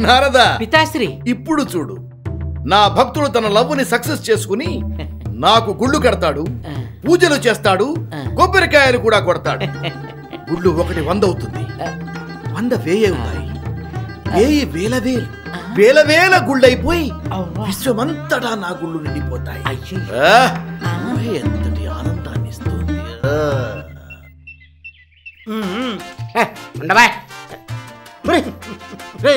నారదా పితాశ్రీ, ఇప్పుడు చూడు, నా భక్తుడు తన లవ్వుని సక్సెస్ చేసుకుని నాకు గుళ్ళు కడతాడు, పూజలు చేస్తాడు, కొబ్బరికాయలు కూడా కొడతాడు. గుళ్ళు 100 అవుతుంది, 100 1000 అవుతాయి, 1000 వేల వేల గుళ్ళైపోయి విశ్వమంతటా నా గుళ్ళు నిండిపోతాయి. ఎంతటి ఆనందాన్ని ఇస్తుంది.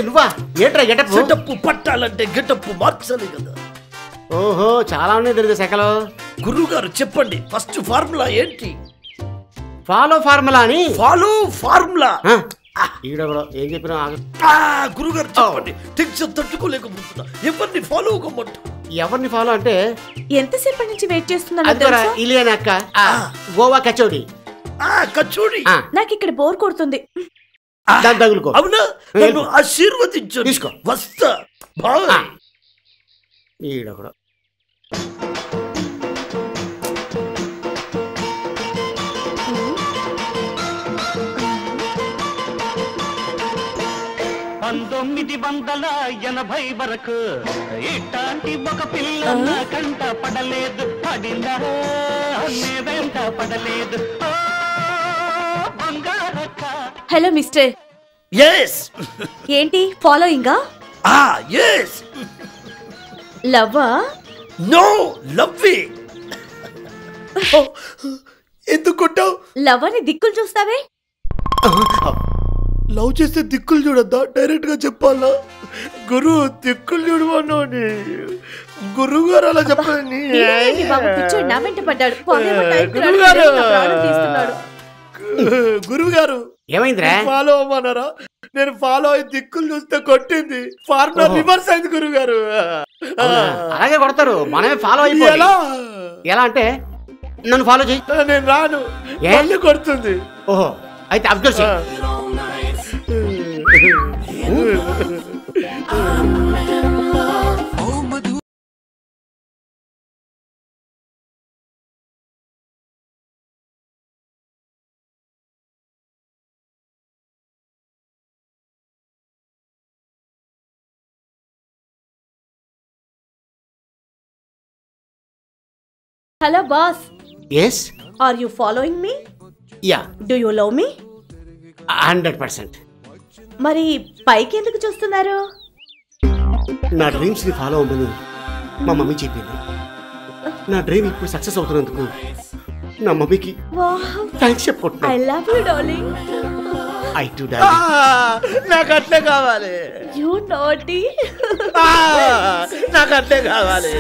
నువ్వా ఏట్రా గెటప్? సెటప్ పట్టాలంటే గెటప్ మార్చాలి కదా. ఓహో, చాలా ఉన్నాయి తెలుగు శాఖలో. గురుగారు చెప్పండి, ఫస్ట్ ఫార్ములా ఏంటి? ఫాలో ఫార్ములా అని. Follow formula? ఈడెవడో ఏం చెప్పినా గురుగారు చెప్పండి, టెన్షన్ తట్టుకోలేకపోతున్నా. ఎవరిని ఫాలో అవ్వమంట? ఎవరిని ఫాలో అంటే ఎంతసేపటి నుంచి వెయిట్ చేస్తున్నాను. ఇలియనా అక్క, గోవా కచోడి. కచోడి? నాకు ఇక్కడ బోర్ కొడుతుంది. దాని తగులుకో. అవునా, నన్ను ఆశీర్వదించు. తీసుకో, వస్తా. బాయ్. ఈడొకడు వరకు ఇట్లాంటి ఒక పిల్ల కంట పడలేదు, పడిందా వెంట పడలేదు. Hello mister. yes ఏంటి ఫాలోయింగా? yes. లవ్వా? no, లవ్వే. ఎందుకు కొట్టావు? లవ్ అని దిక్కులు చూస్తావే. లవ్ చేస్తే దిక్కులు చూడద్దా? డైరెక్ట్ గా చెప్పాలా? గురు దిక్కులు చూడమను. గురువు గారు అలా చెప్పండి. నా వెంట పడ్డాడు. గురువు గారు ఏమైందిరా? ఫాలో అవ్వమన్నారా? నేను ఫాలో అయ్యి దిక్కులు చూస్తే కొట్టింది. ఫార్ములా రివర్స్ అయింది గురువు గారు. అలాగే కొడతారు, మనమే ఫాలో అయిపోయాలి. ఎలా అంటే నన్ను ఫాలో చేయి. నేను రాను, మళ్ళీ కొడుతుంది. ఓహో, అయితే అబ్జర్వ్ చేయి. Hello boss. yes, are you following me? yeah. do you love me? 100%. మరి పైకి ఎందుకు చూస్తున్నారు? నా డ్రీమ్స్ ని ఫాలో అవ్వమని మా మమ్మీ చెప్పింది. నా డ్రీమ్ ఇప్పుడు సక్సెస్ అవుతున్నందుకు నా మమ్మీకి థ్యాంక్స్ చెప్పుకుంటున్నా. I love you darling. I too darling. నాకు అట్లే కావాలి. You naughty. నాకు అట్లే కావాలి.